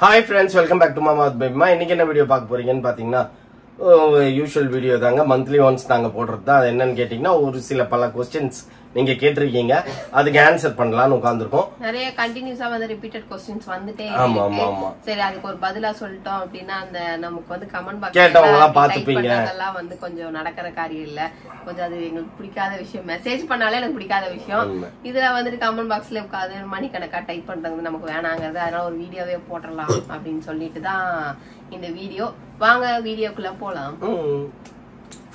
Hi friends, welcome back to Mama with Baby. இன்னைக்கு என்ன video பார்க்க போறீங்கன்னு பாத்தீங்கன்னா யூசுவல் வீடியோ தாங்க. மந்த்லி ஒன்ஸ் நாங்க போடுறது தான். அது என்னன்னு கேட்டீங்கன்னா ஒரு சில பல क्वेश्चंस நீங்க கேட்டிருக்கீங்க, அதுக்கு ஆன்சர் பண்ணலாம்னு உட்கார்ந்திருக்கோம். நிறைய கண்டினியூஸா வந்து ரிப்பீட்டட் क्वेश्चंस வந்துட்டே இருக்கு. சரி, அதுக்கு ஒரு பதிலா சொல்லிட்டோம் அப்படின்னா அந்த நமக்கு வந்து கமெண்ட் பாக்ஸ் கேட்டவங்க எல்லாம் பாத்துப்பீங்க. அதெல்லாம் வந்து கொஞ்சம் நடக்கிற காரியம் இல்ல. கொஞ்சம் அது எங்களுக்கு பிடிக்காத விஷயம். மெசேஜ் பண்ணாலே எனக்கு பிடிக்காத விஷயம். இதுல வந்துட்டு கமெண்ட் பாக்ஸ்ல உட்காந்து மணிக்கணக்கா டைப் பண்றது நமக்கு வேணாங்கிறது. அதனால ஒரு வீடியோவே போடலாம் அப்படின்னு சொல்லிட்டு தான் இந்த வீடியோ. வாங்க வீடியோக்குள்ள போலாம்.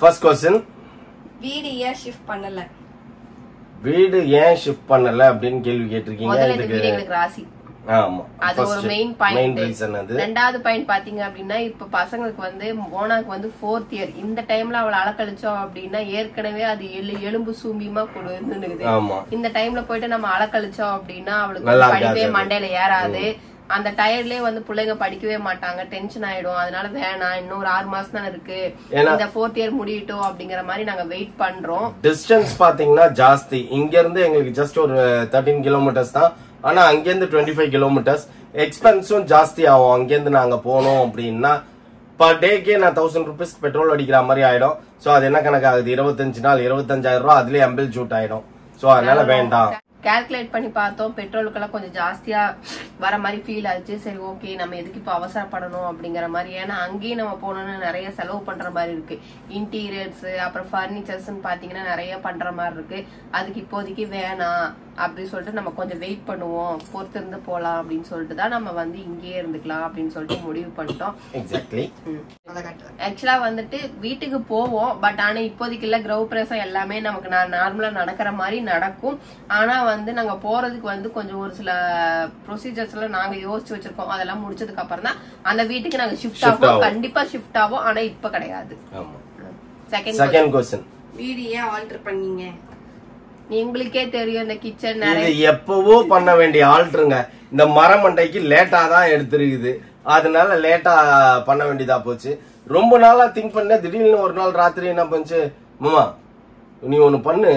ஃபர்ஸ்ட் क्वेश्चन, வீடு ஏன் ஷிஃப்ட் பண்ணல? வீடு ஏன் ஷிஃப்ட் பண்ணல அப்படின்னு கேள்வி கேட்டிருக்கீங்க. இதுக்கு ராசி அது ஒரு மெயின் பாயிண்ட். ரெண்டாவது பாயிண்ட் பாத்தீங்க அப்படின்னா, இப்ப பசங்களுக்கு வந்து மோனாக்கு வந்து 4th இயர். இந்த டைம்ல அவளை அலக்கழிச்சோம் அப்படின்னா ஏற்கனவே அது எலும்பு சூம்பியமா கொடுக்குது. இந்த டைம்ல போயிட்டு நம்ம அலக்கழிச்சோம் அப்படின்னா அவளுக்கு படிப்பே மண்டையில ஏறாது. அந்த டயர்ட்லயே வந்து பிள்ளைங்க படிக்கவே மாட்டாங்க, டென்ஷன் ஆயிடும். அதனால வேணாம், இன்னும் ஒரு 6 மாசம் தான் இருக்கு, இந்த 4th இயர் முடியட்டும் அப்படிங்கிற மாதிரி நாங்க வெயிட் பண்றோம். டிஸ்டன்ஸ் பாத்தீங்கன்னா ஜாஸ்தி. இங்க இருந்து எங்களுக்கு ஜஸ்ட் ஒரு 13 கிலோமீட்டர்ஸ் தான். ஆனா அங்கிருந்து 25 கிலோமீட்டர்ஸ். எக்ஸ்பென்ஸும் ஜாஸ்தி ஆகும். அங்கிருந்து நாங்க போனோம் அப்படின்னா பர் டேக்கே நான் 1000 ருபீஸ் பெட்ரோல் அடிக்கிற மாதிரி ஆயிடும். சோ அது என்ன கணக்கு ஆகுது? 25 நாள் 25,000 ரூபாய் அதுலயே அம்பிள் ஷூட் ஆயிடும். சோ அதனால வேண்டாம். கால்குலேட் பண்ணி பார்த்தோம், பெட்ரோலுக்கெல்லாம் கொஞ்சம் ஜாஸ்தியா வர மாதிரி ஃபீல் ஆச்சு. சரி, ஓகே, நம்ம எதுக்கு இப்ப அவசரப்படணும் அப்படிங்கிற மாதிரி. ஏன்னா அங்கேயும் நம்ம போனோம்னு நிறைய செலவு பண்ற மாதிரி இருக்கு. இன்டீரியர்ஸ் அப்புறம் பர்னிச்சர்ஸ் பாத்தீங்கன்னா நிறைய பண்ற மாதிரி இருக்கு. அதுக்கு இப்போதைக்கு வேணாம் அப்படின்னு சொல்லிட்டு நம்ம கொஞ்சம் வெயிட் பண்ணுவோம், பொறுத்து இருந்து போலாம் அப்படின்னு சொல்லிட்டு தான் நம்ம வந்து இங்கேயே இருந்துக்கலாம் அப்படின்னு சொல்லிட்டு முடிவு பண்ணிட்டோம். ஆக்சுவலா வந்துட்டு வீட்டுக்கு போவோம், பட் ஆனா இப்போதைக்கு இல்ல. கிரௌ பிரசம் எல்லாமே நமக்கு நார்மலா நடக்கிற மாதிரி நடக்கும். ஆனா வந்து நாங்க போறதுக்கு வந்து கொஞ்சம் ஒரு சில ப்ரொசீஜர்ஸ் எல்லாம் நாங்க யோசிச்சு வச்சிருக்கோம். அதெல்லாம் முடிச்சதுக்கு அப்புறம் தான் அந்த வீட்டுக்கு நாங்க ஷிஃப்ட் ஆகும். கண்டிப்பா ஷிஃப்ட் ஆகும், ஆனா இப்ப கிடையாது. செகண்ட் क्वेश्चन, வீடு ஏன் ஆல்டர் பண்ணீங்க? உங்களுக்கே தெரியும், இந்த கிச்சன் இது எப்பவோ பண்ண வேண்டிய ஆல்டருங்க. இந்த மரமண்டைக்கு லேட்டா தான் எடுத்திருக்குது, அதனால லேட்டா பண்ண வேண்டியதா போச்சு. ரொம்ப நாளா திங்க் பண்ண, திடீர்னு ஒரு நாள் ராத்திரி என்ன பண்ணுச்சு, மாமா நீ ஒண்ணு பண்ணு,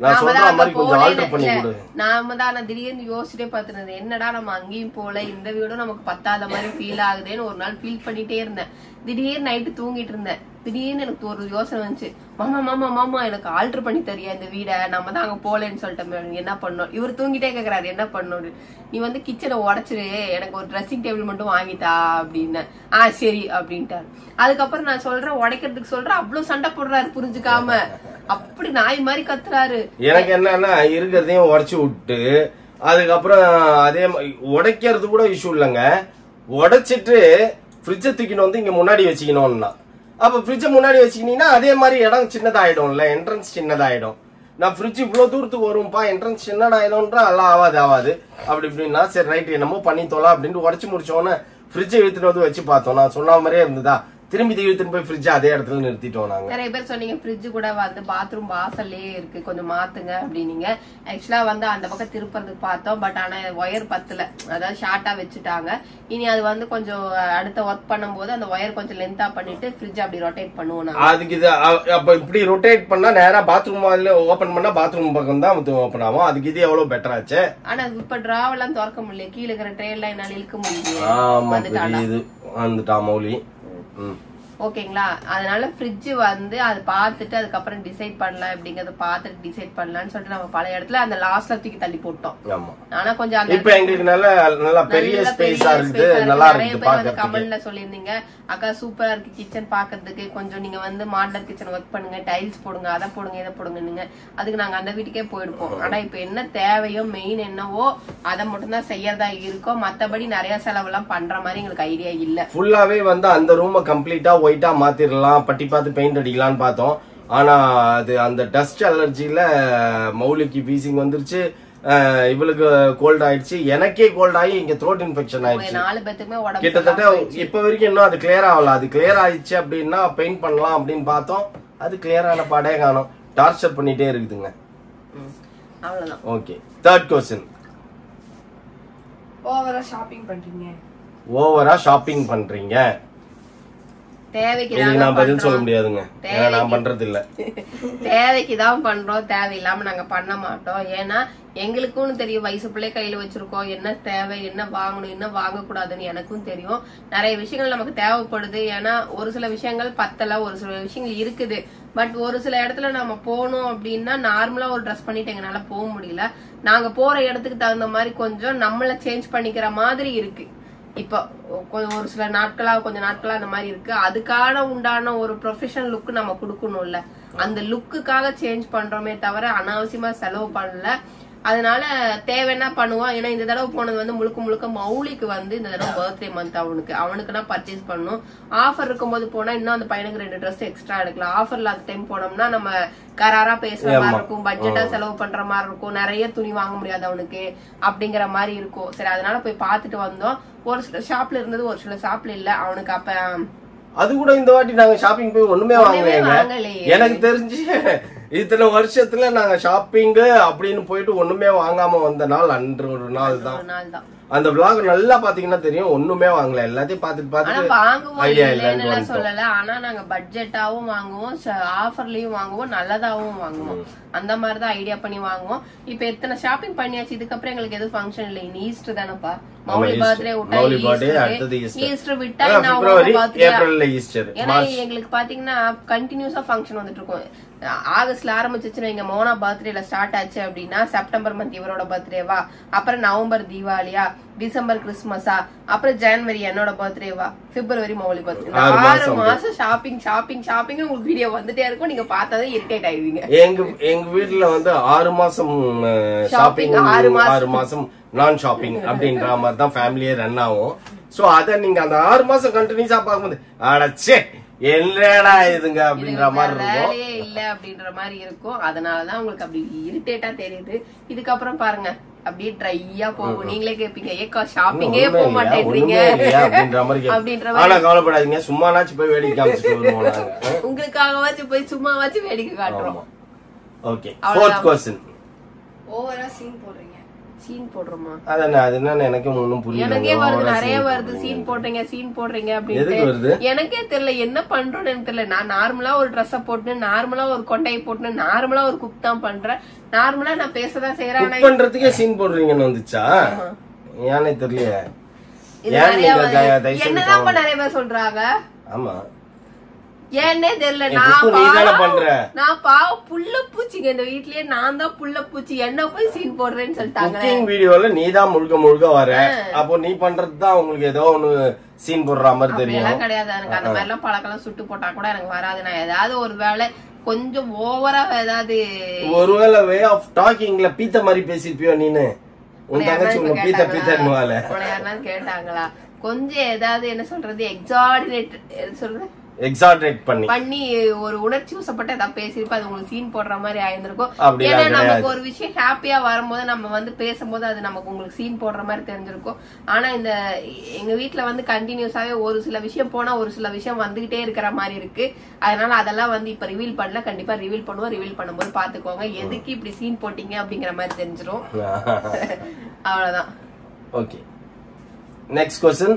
நான் சொல்ற மாதிரி கொஞ்சம் ஆல்டர் பண்ணி கொடு. நாம தான் திடீர்னு யோசிச்சுட்டே பாத்துனது, என்னடா நம்ம அங்கேயும் போல, இந்த வீடும் நமக்கு பத்தாத மாதிரி ஃபீல் ஆகுதுன்னு ஒரு நாள் ஃபீல் பண்ணிட்டே இருந்தேன். திடீர்னு நைட்டு தூங்கிட்டு இருந்தேன். திடீர்னு எனக்கு ஒரு யோசனை வந்துச்சு, மாமா மாமா மாமா எனக்கு ஆல்டர் பண்ணி தரியா இந்த வீடை, நம்ம தான் அங்க போலேன்னு சொல்லிட்டோம். என்ன பண்ணோம்? இவர் தூங்கிட்டே கேக்குறாரு, என்ன பண்ணோம்? நீ வந்து கிச்சனை உடைச்சிரு, எனக்கு ஒரு ட்ரெஸ்ஸிங் டேபிள் மட்டும் வாங்கிட்டா அப்படின்னு. சரி அப்படின்ட்டாரு. அதுக்கப்புறம் நான் சொல்றேன், உடைக்கிறதுக்கு சொல்றேன், அவ்வளவு சண்டை போடுறாரு புரிஞ்சுக்காம. அப்படி நாய் மாதிரி கத்துறாரு. எனக்கு என்னன்னா இருக்கிறதையும் உடைச்சு விட்டு அதுக்கப்புறம் அதே உடைக்கிறது கூட இஷ்யூ இல்லைங்க. உடைச்சிட்டு ஃப்ரிட்ஜை தூக்கிட்டு வந்து இங்க முன்னாடி வச்சுக்கணும்னா, அப்ப ஃப்ரிட்ஜை முன்னாடி வச்சுக்கினீங்கன்னா அதே மாதிரி இடம் சின்னதாயிடும்ல, என்ட்ரன்ஸ் சின்னதாயிடும். நான் ஃப்ரிட்ஜ் இவ்வளவு தூரத்துக்கு வரும்பா, என்ட்ரன்ஸ் சின்னதாயிடும்ன்ற எல்லாம் ஆகாது அப்படி இப்படின்னா சரி ரைட் என்னமோ பண்ணி தோலாம் அப்படின்ட்டு உடச்சு முடிச்சோன்னே ஃப்ரிட்ஜை இழுத்துட்டு வந்து வச்சு பார்த்தோம். நான் சொன்ன மாதிரியே இருந்ததா, திரும்பி இழுத்துட்டு போய் ஃப்ரிட்ஜ் அதே இடத்துல நிறுத்திட்டோம். நாங்க நிறைய பேர் சொன்னீங்க ஃப்ரிட்ஜ் கூட வந்து பாத்ரூம் வாசல்லே இருக்கு, கொஞ்சம் மாத்துங்க அப்படின்னீங்க. ஆக்சுவலா வந்து அந்த பக்கம் திருப்பறதுக்கு பார்த்தோம், பட் ஆனா ஒயர் பத்தல, அதாவது ஷார்ட்டா வச்சுட்டாங்க. இனி அது வந்து கொஞ்சம் அடுத்த ஒர்க் பண்ணும் போது அந்த ஒயர் கொஞ்சம் லென்த்தா பண்ணிட்டு ஃப்ரிட்ஜ் அப்படி ரொட்டேட் பண்ணுவோம். அதுக்கு இது அப்ப இப்படி ரொட்டேட் பண்ணா நேரா பாத்ரூம் ஓபன் பண்ணா பாத்ரூம் பக்கம் தான் ஓபன் ஆகும். அதுக்கு இது எவ்வளவு பெட்டர் ஆச்சு. ஆனா இப்ப டிராவ் எல்லாம் திறக்க முடியல, கீழே இருக்கிற ட்ரெயின்ல என்னால இழுக்க முடியும். வந்துட்டா மௌலி. ஓகேங்களா? அதனால ஃப்ரிட்ஜ் வந்து அது பார்த்துட்டு அதுக்கப்புறம் டிசைட் பண்ணலாம் அப்படிங்கறத பார்த்துட்டு டிசைட் பண்ணலாம்னு சொல்லிட்டு நம்ம பல இடத்துல அந்த லாஸ்ட்ல தூக்கி தள்ளி போட்டோம். ஆனா கொஞ்சம் இப்ப எங்களுக்கு நல்ல பெரிய ஸ்பேஸா இருக்கு, நல்லா இருக்கு. நிறைய பேர் கமெண்ட்ல சொல்லியிருந்தீங்க, அக்கா சூப்பரா இருக்கு கிச்சன் பாக்குறதுக்கு, கொஞ்சம் நீங்க வந்து மாடலர் கிச்சன் ஒர்க் பண்ணுங்க, டைல்ஸ் போடுங்க, அதை போடுங்க, இதை போடுங்க. அதுக்கு நாங்க அந்த வீட்டுக்கே போயிருப்போம். ஆனா இப்ப என்ன தேவையோ மெயின் என்னவோ அதை மட்டும் தான் செய்யறதா இருக்கோம். மத்தபடி நிறைய செலவு எல்லாம் பண்ற மாதிரி எங்களுக்கு ஐடியா இல்ல. ஃபுல்லாவே வந்து அந்த ரூமை கம்ப்ளீட்டா ஒயிட்டா மாத்திரலாம், பட்டி பார்த்து பெயிண்ட் அடிக்கலாம்னு பார்த்தோம். ஆனா அது அந்த டஸ்ட் அலர்ஜில மௌலிக்கு வீசிங் வந்துருச்சு, இவளுக்கு கோல்ட் ஆயிடுச்சு, எனக்கே கோல்ட் ஆகி இங்க த்ரோட் இன்ஃபெக்ஷன் ஆயிடுச்சு. 4 பேத்துக்குமே உடம்பு கிட்டத்தட்ட இப்ப வரைக்கும் இன்னும் அது கிளியர் ஆகல. அது கிளியர் ஆயிடுச்சு அப்படின்னா பெயிண்ட் பண்ணலாம் அப்படின்னு பார்த்தோம், அது கிளியர் ஆன பாடே காணோம். டார்ச்சர் பண்ணிட்டே இருக்குதுங்க. அவ்வளவுதான். ஓகே, தேர்ட் क्वेश्चन, ஓவரா ஷாப்பிங் பண்றீங்க? ஓவரா ஷாப்பிங் பண்றீங்க தேவைக்கு நான் பதில் சொல்ல முடியாதுங்க, நான் பண்றது இல்ல. தேவைக்குதான் பண்றோம், தேவையில்லாம நாங்க பண்ண மாட்டோம். ஏன்னா எங்களுக்கும் தெரியும், வயசு பிள்ளை கையில வச்சிருக்கோம், என்ன தேவை, என்ன வாங்கணும், என்ன வாங்க கூடாதுன்னு எனக்கும் தெரியும். நிறைய விஷயங்கள் நமக்கு தேவைப்படுது. ஏன்னா ஒரு சில விஷயங்கள் பத்தல, ஒரு சில விஷயங்கள் இருக்குது. பட் ஒரு சில இடத்துல நம்ம போகணும் அப்படின்னா நார்மலா ஒரு ட்ரெஸ் பண்ணிட்டு எங்கனால போக முடியல. நாங்க போற இடத்துக்கு தகுந்த மாதிரி கொஞ்சம் நம்மள சேஞ்ச் பண்ணிக்கிற மாதிரி இருக்கு. இப்போ ஒரு சில நாட்களா கொஞ்ச நாட்களா அந்த மாதிரி இருக்கு. அதுக்கான உண்டான ஒரு ப்ரொஃபஷனல் லுக் நம்ம கொடுக்கணும்ல, அந்த லுக்குக்காக சேஞ்ச் பண்றோமே தவிர அனாவசியமா செலவு பண்ணல. அதனால தேவைன்னா பண்ணுவோம். ஏன்னா இந்த தடவை போனது வந்து முழுக்க முழுக்க மௌலிக்கு வந்து இந்த தடவை பர்த்டே மந்த் அவனுக்கு நான் பர்ச்சேஸ் பண்ணணும். ஆஃபர் இருக்கும்போது போனா இன்னும் அந்த பையனுக்கு 2 ட்ரெஸ் எக்ஸ்ட்ரா எடுக்கலாம். ஆஃபர் இல்லாத டைம் போனோம்னா நம்ம கராரா பேசுற மாதிரி இருக்கும், பட்ஜெட்டா செலவு பண்ற மாதிரி இருக்கும், நிறைய துணி வாங்க முடியாது அவனுக்கு அப்படிங்கிற மாதிரி இருக்கும். சரி, அதனால போய் பாத்துட்டு வந்தோம். ஒரு சில ஷாப்ல இருந்தது, ஒரு சில ஷாப்ல இல்ல. அவனுக்கு அப்ப அது கூட இந்த வாட்டி நாங்க ஷாப்பிங் போய் ஒண்ணுமே வாங்கலைங்க. எனக்கு தெரிஞ்சு இத்தனை வருஷத்துல நாங்க ஷாப்பிங் அப்படின்னு போயிட்டு ஒண்ணுமே வாங்காம வந்த நாள் அன்று ஒரு நாள் தான். அந்த vlog நல்லா பாத்தீங்கன்னா தெரியும், ஒண்ணுமே வாங்கல, எல்லாத்தையும் பாத்துட்டு ஐடியா இல்லன்னு சொல்லல. ஆனா நாங்க பட்ஜெட்டாவும் வாங்குவோம், ஆஃபர்லயும் வாங்குவோம், நல்லதாவும் வாங்குவோம். அந்த மாதிரிதான் ஐடியா பண்ணி வாங்குவோம். இப்ப எத்தனை ஷாப்பிங் பண்ணியாச்சு. இதுக்கப்புறம் எங்களுக்கு எதுவும் ஃபங்க்ஷன் இல்லை. இனி ஈஸ்டர் தானப்பா. மௌலி பர்த்டே ஈஸ்டர் விட்டா ஏன்னா எங்களுக்கு பாத்தீங்கன்னா கண்டினியூஸா ஃபங்க்ஷன் வந்துட்டு இருக்கும். ஆகஸ்ட்ல ஆரம்பிச்சுச்சுன்னா எங்க மோனா பர்த்டேல ஸ்டார்ட் ஆச்சு அப்படின்னா செப்டம்பர் மந்த் இவரோட பர்த்டேவா, அப்புறம் நவம்பர் தீபாவளியா, டிசம்பர் கிறிஸ்துமஸா, அப்புறம் ஜனவரி என்னோட பர்த்டேவா, பிப்ரவரி மௌலி பர்த்டே. 6 மாசம் ஷாப்பிங் ஷாப்பிங் ஷாப்பிங் உங்களுக்கு வீடியோ வந்துட்டே இருக்கும். நீங்க பார்த்தாதான் இரிட்டேட் ஆயிடுவீங்க. எங்க வீட்டுல வந்து 6 மாசம் ஷாப்பிங், 6 மாசம் நான் ஷாப்பிங் அப்படின்ற மாதிரி தான் ஃபேமிலியே ரன் ஆகும். சோ அத நீங்க அந்த 6 மாசம் கண்டினியூஸா பார்க்கும்போது அடச்சே என்னடா இதுங்க அப்படின்ற மாதிரி இருக்கும், இல்ல அப்படின்ற மாதிரி இருக்கும். அதனாலதான் உங்களுக்கு அப்படி இரிட்டேட்டா தெரியுது. இதுக்கப்புறம் பாருங்க அப்படியே ட்ரையா போகும். நீங்களே கேப்பீங்க, ஏக்கா ஷாப்பிங்கே போக மாட்டேன்றீங்க அப்படின்ற மாதிரி. ஆனா கவலைப்படாதீங்க, சும்மானாச்சும் போய் வேடிக்கை காமிச்சிட்டு வருவோம். உங்களுக்காகவாச்சும் போய் சும்மாவாச்சும் வேடிக்கை காட்டுறோம். Okay, 4th question. ஓவரா சீன் போடுறீங்க. சீன் போடுறோமா? அதானே, அது என்ன எனக்கு ஒண்ணும் புரியல. எனக்கே வருது, நிறைய வருது, சீன் போடுறீங்க அப்படின்னு. எனக்கே தெரியல என்ன பண்றோம்னு எனக்கு தெரியல. நான் நார்மலா ஒரு ட்ரெஸ் போட்டு, நார்மலா ஒரு கொண்டையை போட்டு, நார்மலா ஒரு குக் தான் பண்றேன். நார்மலா நான் பேசதான் செய்யறேன். குக் பண்றதுக்கே சீன் போடுறீங்கன்னு வந்துச்சா? ஏனே தெரியல. என்னதான் நிறைய பேர் சொல்றாங்க. ஆமா, ஏன்னே தெரியல. நான் பாவம் புள்ள பூச்சிங்க இந்த வீட்லயே. நான் தான் புள்ள பூச்சி, என்ன போய் சீன் போடுறேன்னு சொல்லிட்டாங்க. வீடியோல நீ தான் முழுக்க வர, அப்போ நீ பண்றதுதான் உங்களுக்கு ஏதோ ஒண்ணு சீன் போடுற மாதிரி தெரியும். கிடையாது, எனக்கு அந்த மாதிரி எல்லாம் பழக்கம் சுட்டு போட்டா கூட எனக்கு வராது. நான் ஏதாவது ஒரு வேலை கொஞ்சம் ஓவரா ஏதாவது ஒருவேளை வே ஆஃப் டாக்கிங்ல பீத்த மாதிரி பேசிருப்பியோ நீனு. உன் தங்கச்சி உங்க பீத்தன்னுவால கேட்டாங்களா? கொஞ்சம் ஏதாவது என்ன சொல்றது, எக்ஸாடினேட் சொல்றேன், எக்ஸாஜரேட் பண்ணி ஒரு உணர்ச்சி வசப்பட்டு ஏதாவது பேசிருப்போம். அது உங்களுக்கு சீன் போடுற மாதிரி ஆயிருந்திருக்கும். ஏன்னா நமக்கு ஒரு விஷயம் ஹாப்பியா வரும்போது நம்ம வந்து பேசும்போது அது நமக்கு உங்களுக்கு சீன் போடுற மாதிரி தெரிஞ்சிருக்கும். ஆனா இந்த எங்க வீட்டுல வந்து கண்டினியூஸாவே ஒரு சில விஷயம் போனா ஒரு சில விஷயம் வந்துகிட்டே இருக்கிற மாதிரி இருக்கு. அதனால அதெல்லாம் வந்து இப்ப ரிவீல் பண்ணல, கண்டிப்பா ரிவீல் பண்ணுவோம். ரிவீல் பண்ணும்போது பாத்துக்கோங்க எதுக்கு இப்படி சீன் போட்டீங்க அப்படிங்கிற மாதிரி தெரிஞ்சிரும். அவ்வளவுதான். Okay, next question.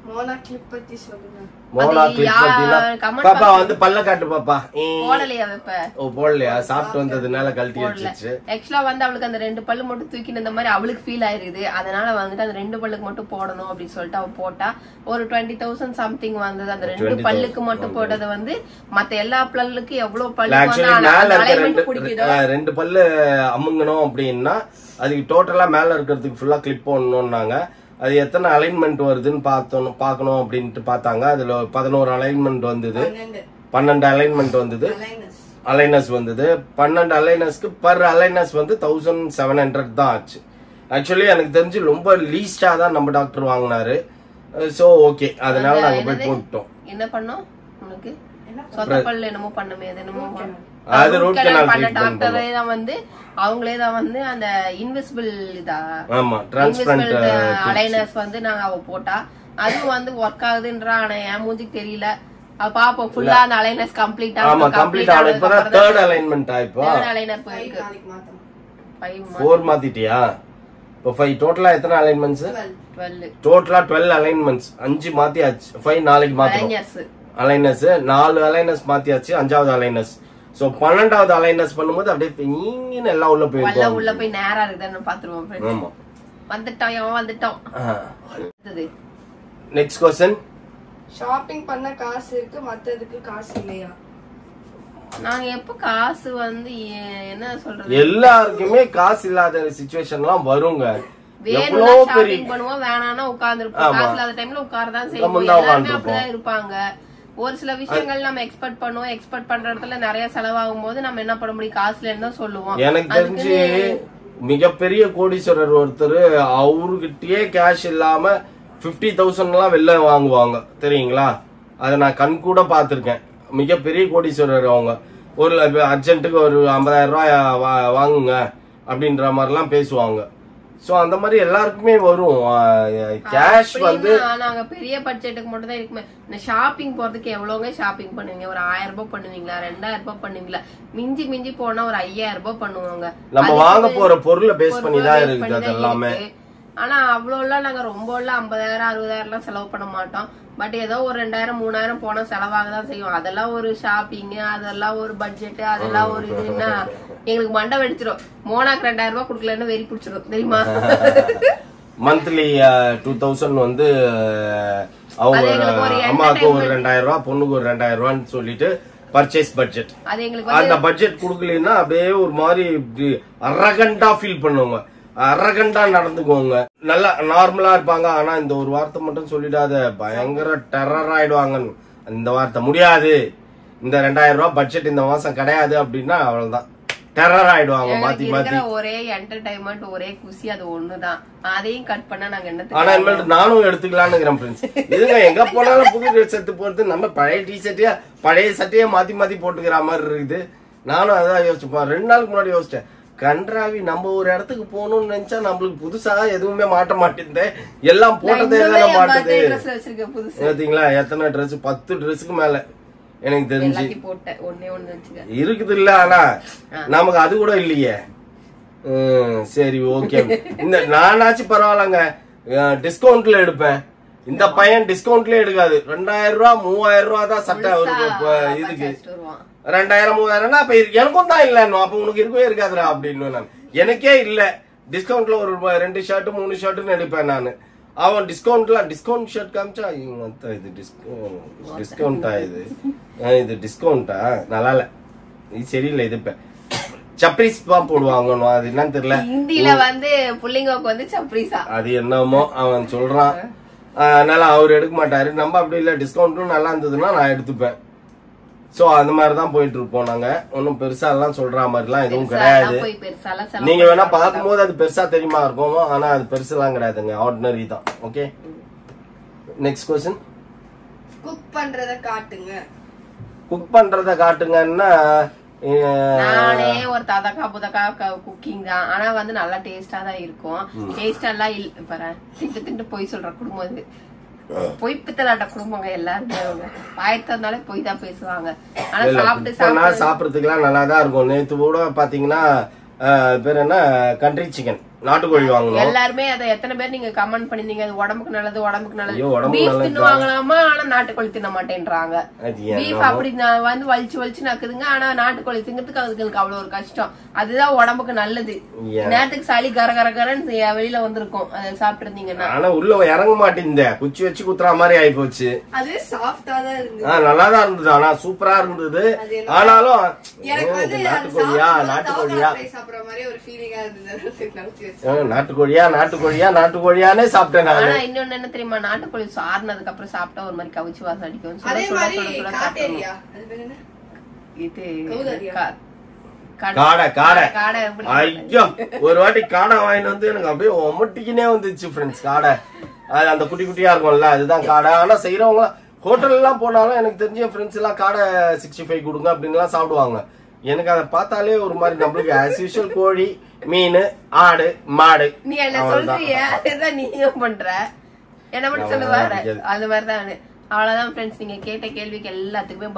Mona clip பத்தி சொல்லுங்க. மோனா கிளிப் பத்தினா பாப்பா வந்து பல்ல காட்டு பாப்பா. போடலையா வெப்ப? ஓ போடலையா, சாப்பிட்டு வந்ததுனால கழட்டி வச்சிச்சு. ஆக்சுவலா வந்து அவளுக்கு அந்த 2 பல்லு மட்டும் தூக்கின இந்த மாதிரி அவளுக்கு ஃபீல் ஆயிருது. அதனால வந்துட்டு அந்த 2 பல்லுக்கு மட்டும் போடணும் அப்படின்னு சொல்லிட்டு அவ போட்டா. ஒரு 20,000 சம்திங் வந்தது. அந்த 2 பல்லுக்கு மட்டும் போட்டது வந்து மத்த எல்லா பல்லுக்கு எவ்வளவு பல்லு 2 பல்லு அமுங்கணும் அப்படின்னா அதுக்கு டோட்டலா மேல இருக்கிறதுக்கு ஃபுல்லா கிளிப் போடணும்னாங்க. அது எத்தனை அலைன்மெண்ட் வருதுன்னு பாக்கணும் அப்படின்ட்டு பார்த்தாங்க. அதுல 11 அலைன்மெண்ட் வந்தது, 12 அலைன்மெண்ட் வந்தது, அலைனஸ் வந்தது. 12 அலைனஸ்க்கு பர் அலைனஸ் வந்து 1700 தான் ஆச்சு. ஆக்சுவலி எனக்கு தெரிஞ்சு ரொம்ப லீஸ்டா தான் நம்ம டாக்டர் வாங்கினாரு. சோ ஓகே, அதனால நாங்க போய் போட்டோம். என்ன பண்ணோம் உனக்கு? சொத்த பல்ல என்னமோ பண்ணுமே, அது என்னமோ அது ரூட் கனால் பண்ண டாக்டரே தான் வந்து அவங்களே தான் வந்து அந்த இன்விசிபிள் இதா, ஆமா, டிரான்ஸ்பிளான்ட் அலைனஸ் வந்து நாங்க அவ போட்டா. அதுவும் வந்து ஒர்க் ஆகுதுன்றா. ஆனா என் மூஞ்சிக்கு தெரியல. பாப்போம் ஃபுல்லா அந்த அலைனஸ் கம்ப்ளீட் ஆகும். ஆமா, கம்ப்ளீட் ஆகும். இப்பதான் 3rd அலைன்மென்ட் ஆயிப்போ. 3rd அலைனர் போயிருக்கு. 4 மாத்திட்டியா? இப்போ 5 டோட்டலா எத்தனை அலைன்மெண்ட்ஸ்? 12 டோட்டலா 12 அலைன்மெண்ட்ஸ். 5 மாத்தியாச்சு, 5 நாளைக்கு மாத்தணும். அலைனஸ் 4 அலைனஸ் மாத்தியாச்சு, 5வது அலைனஸ். சோ 12வது அலைனஸ் பண்ணும்போது அப்படியே நீங்க எல்லாம் உள்ள போயிருக்கோம். உள்ள போய் நேரா இருக்குதான்னு பாத்துருவோம் फ्रेंड्स. ஆமா வந்துட்டோம். Next question. ஷாப்பிங் பண்ண காசு இருக்கு, மத்ததுக்கு காசு இல்லையா? நாங்க எப்ப காசு வந்து என்ன சொல்றது, எல்லாருக்குமே காசு இல்லாத சிச்சுவேஷன்லாம் வருங்க. வேணும்னா ஷாப்பிங் பண்ணுவோம், வேணாம்னா உட்கார்ந்துருப்போம். காசு இல்லாத டைம்ல உட்கார்தான் செய்வோம். எல்லாரும் அப்படிதான் இருப்பாங்க. ஒரு சில விஷயங்கள் நம்ம எக்ஸ்பெக்ட் பண்ணுவோம், எக்ஸ்பெக்ட் பண்ற இடத்துல நிறைய செலவாகும் போது நம்ம என்ன பண்ண முடியும், காசுல இருந்தா சொல்லுவோம். எனக்கு தெரிஞ்சு மிகப்பெரிய கோடீஸ்வரர் ஒருத்தர் அவருகிட்டயே கேஷ் இல்லாம 50,000 எல்லாம் வெளில வாங்குவாங்க தெரியுங்களா? அதை நான் கண் கூட பாத்திருக்கேன். மிகப்பெரிய கோடீஸ்வரர் அவங்க. ஒரு அர்ஜென்ட்டுக்கு ஒரு 50,000 ரூபாய் வாங்குங்க அப்படின்ற மாதிரிலாம் பேசுவாங்க. சோ அந்த மாதிரி எல்லாருக்குமே வரும் கேஷ் வந்து. நாங்க பெரிய பட்ஜெட்டுக்கு மட்டும் தான் இருக்குமே. ஷாப்பிங் போறதுக்கு எவ்வளவுங்க ஷாப்பிங் பண்ணுவீங்க? ஒரு 1000 ரூபாய் பண்ணுவீங்களா, 2000 ரூபாய் பண்ணுவீங்களா? மிஞ்சி போனா ஒரு 5000 ரூபாய் பண்ணுவாங்க. நம்ம வாங்க போற பொருளை பேஸ் பண்ணி தான் இருக்குது அது எல்லாமே. ஆனா அவ்வளவு எல்லாம் நாங்க ரொம்ப எல்லாம் 50,000 60,000 எல்லாம் செலவு பண்ண மாட்டோம். பட் ஏதோ ஒரு 2000 3000 போனா செலவாக தான் செய்யும். அதெல்லாம் ஒரு ஷாப்பிங், அதெல்லாம் ஒரு பட்ஜெட், அதெல்லாம் ஒரு இதுன்னா எங்களுக்கு மண்டை வெடிச்சிடும். மோனாக்கு 2000 ரூபாய் கொடுக்கலன்னு வெறி பிடிச்சிடும் தெரியுமா? மந்த்லி 2000 வந்து அவங்க அம்மாவுக்கு ஒரு 2000 ரூபாய், பொண்ணுக்கு ஒரு 2000 ரூபான்னு சொல்லிட்டு பர்ச்சேஸ் பட்ஜெட். அந்த பட்ஜெட் குடுக்கலன்னா அப்படியே ஒரு மாதிரி அரகண்டா ஃபீல் பண்ணுவாங்க, அரகண்டா நடந்துக்குவாங்க. நல்லா நார்மலா இருப்பாங்க. ஆனா இந்த ஒரு வார்த்தை மட்டும் சொல்லிடாத, பயங்கர டெரர் ஆயிடுவாங்க. இந்த வார்த்தை முடியாது, இந்த 2000 ரூபாய் பட்ஜெட் இந்த மாசம் கிடையாது அப்படின்னா அவ்வளவுதான், டெரர் ஆயிடுவாங்க. மாத்தி மாத்தி ஒரே என்டர்டைன்மெண்ட், ஒரே குஷி, அது ஒண்ணுதான். அதையும் கட் பண்ணா நாங்க என்ன. ஆனா இனிமேல் நானும் எடுத்துக்கலான்னு ஃப்ரெண்ட்ஸ். இதுங்க எங்க போனாலும் புது ட்ரெஸ் எடுத்து போறது, நம்ம பழைய டிஷர்ட்டையா பழைய சட்டையே மாத்தி மாத்தி போட்டுக்கிற மாதிரி இருக்குது. நானும் அதான் யோசிச்சுப்பேன். 2 நாளுக்கு முன்னாடி யோசிச்சேன், கன்றாவி நம்ம ஒரு இடத்துக்கு போகணும்னு நினைச்சா நம்மளுக்கு புதுசா எதுவுமே மாட்ட மாட்டேங்குது, எல்லாம் போட்டதே தானே மாட்டுது. பாத்தீங்களா எத்தனை ட்ரெஸ், 10 ட்ரெஸ்ஸுக்கு மேல எனக்கு தெரிஞ்சு இருக்குது இல்ல. ஆனா நமக்கு அது கூட இல்லையே. சரி ஓகே. இந்த நானாச்சும் பரவாயில்லங்க, டிஸ்கவுண்ட்ல எடுப்பேன். இந்த பையன் டிஸ்கவுண்ட்லயே எடுக்காது. 2000 ரூபாய் 3000 ரூபாய் தான் சட்டை அவருக்கு. இதுக்கு 2000 3000 அப்ப எனக்கும் தான் இல்ல, அப்ப உனக்கு இருக்கவே இருக்காதுடா அப்படின்னு. நான் எனக்கே இல்ல, டிஸ்கவுண்ட்ல ஒரு 2 ஷர்ட் 3 ஷர்ட்னு எடுப்பேன் நானு. அவன் டிஸ்கவுண்ட் ஷர்ட் காமிச்சா இது டிஸ்கவுண்டா, இது டிஸ்கவுண்டா, நல்லா இல்ல, இது சரியில்லை, இது இப்ப சப்ரீஸ் தான் போடுவாங்க. அது என்னன்னு தெரியல, ஹிந்தில வந்து புள்ளிங்கோக்கு வந்து சப்ரீஸா அது என்னமோ அவன் சொல்றான். அதனால அவர் எடுக்க மாட்டாரு. நம்ம அப்படி இல்ல, டிஸ்கவுண்ட்டும் நல்லா இருந்ததுன்னா நான் எடுத்துப்பேன். சோ அந்த மாதிரிதான் போயிட்டு இருப்போம் நாங்க. ஒன்னும் பெருசா எல்லாம் சொல்ற மாதிரி எல்லாம் எதுவும் கிடையாது. நீங்க வேணா பார்க்கும் போது அது பெருசா தெரியுமா இருக்கும், ஆனா அது பெருசு எல்லாம் கிடையாதுங்க, ஆர்டினரி தான். Okay next question. குக் பண்றத காட்டுங்க. குக் பண்றத காட்டுங்கன்னா நானே ஒரு ததக்கா புதக்கா குக்கிங் தான். ஆனா வந்து நல்லா டேஸ்டா தான் இருக்கும். டேஸ்டா எல்லாம் இல்ல, திட்டு போய் சொல்ற குடும்பம் இது. பொய் பித்தலாட்ட குடும்பங்க எல்லாருமே. அவங்க பாயத்தாலே பொய் தான் பேசுவாங்க. ஆனா சாப்பிடுறதுக்கு எல்லாம் நல்லா தான் இருக்கும். நேத்து கூட பாத்தீங்கன்னா பேர் என்ன, கண்ட்ரி சிக்கன், நாட்டுக்கோழி வாங்கணும். எல்லாருமே அதை எத்தனை பேர் நீங்க கமெண்ட் பண்ணிருந்தீங்க, அது உடம்புக்கு நல்லது, உடம்புக்கு நல்லது. பீஃப் தின்னுவாங்களாமா, ஆனா நாட்டுக்கோழி தின்ன மாட்டேன்றாங்க. பீஃப் அப்படி வந்து வலிச்சு நக்குதுங்க. ஆனா நாட்டுக்கோழி திங்கிறதுக்கு அதுங்களுக்கு அவ்வளவு ஒரு கஷ்டம். அதுதான் உடம்புக்கு நல்லது. நேரத்துக்கு சளி கரகரன்னு வெளியில வந்திருக்கும் அதை சாப்பிட்டு இருந்தீங்கன்னா. ஆனா உள்ள இறங்க மாட்டேங்குது, குச்சி வச்சு குத்துற மாதிரி ஆயி போச்சு. அது சாஃப்டா தான் இருந்தது, நல்லாதான் இருந்தது, ஆனா சூப்பரா இருந்தது. ஆனாலும் நாட்டுக்கோழியா சாப்பிடுற மாதிரி ஒரு ஃபீலிங்கா இருந்தது. நாட்டுக்கோழியானே சாப்பிட்டேன். ஆனா இன்னொன்னு என்ன தெரியுமா, நாட்டுக்கோழி சாறினதுக்கு அப்புறம் சாப்பிட்டா ஒரு மாதிரி கவிச்சு வாசம் அடிக்கும். ஐயோ ஒரு வாட்டி காடை வாங்கிட்டு வந்து எனக்கு அப்படியே ஒமட்டிக்கினே வந்துச்சு ஃப்ரெண்ட்ஸ். காடை அது அந்த குட்டி குட்டியா இருக்கும்ல, அதுதான் காடை. ஆனா செய்யறவங்க ஹோட்டல் எல்லாம் போனாலும் எனக்கு தெரிஞ்ச ஃப்ரெண்ட்ஸ் எல்லாம் காடை 65 கொடுங்க அப்படின்னு எல்லாம் சாப்பிடுவாங்க. எனக்கு அதை பார்த்தாலே ஒரு மாதிரி, நம்மளுக்கு ஆஸ் யூஷுவல் கோழி, மீன், ஆடு, மாடு. நீ என்ன சொல்றியா, அதுதான் நீயும் பண்ற, என்ன மட்டும் சொல்லுவாரு அது மாதிரிதான். அவ்வளவுதான் ஃப்ரெண்ட்ஸ், நீங்க கேட்ட கேள்விக்கு எல்லாத்துக்குமே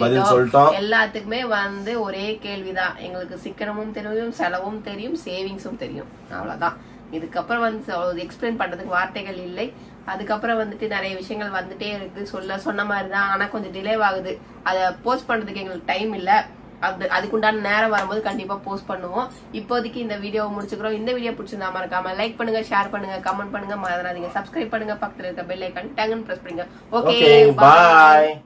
பதில் சொல்லிட்டோம். எல்லாத்துக்குமே வந்து ஒரே கேள்விதான். எங்களுக்கு சிக்கனமும் தெரியும், செலவும் தெரியும், சேவிங்ஸும் தெரியும். அவ்வளவுதான். இதுக்கப்புறம் வந்து எக்ஸ்பிளைன் பண்றதுக்கு வார்த்தைகள் இல்லை. அதுக்கப்புறம் வந்துட்டு நிறைய விஷயங்கள் வந்துட்டே இருக்கு, சொன்ன மாதிரிதான். ஆனா கொஞ்சம் டிலே ஆகுது, அதை போஸ்ட் பண்றதுக்கு எங்களுக்கு டைம் இல்ல. அதுக்குண்டான நேரம் வரும்போது கண்டிப்பா போஸ்ட் பண்ணுவோம். இப்போதைக்கு இந்த வீடியோவை முடிச்சுக்கிறோம். இந்த வீடியோ பிடிச்சிருந்தா மறக்காம லைக் பண்ணுங்க, ஷேர் பண்ணுங்க, கமெண்ட் பண்ணுங்க, மறந்துடாதீங்க சப்ஸ்கிரைப் பண்ணுங்க, பக்கத்துல இருக்க பெல் ஐக்கான் டங்குன்னு பிரஸ் பண்ணுங்க. ஓகே, பாய்.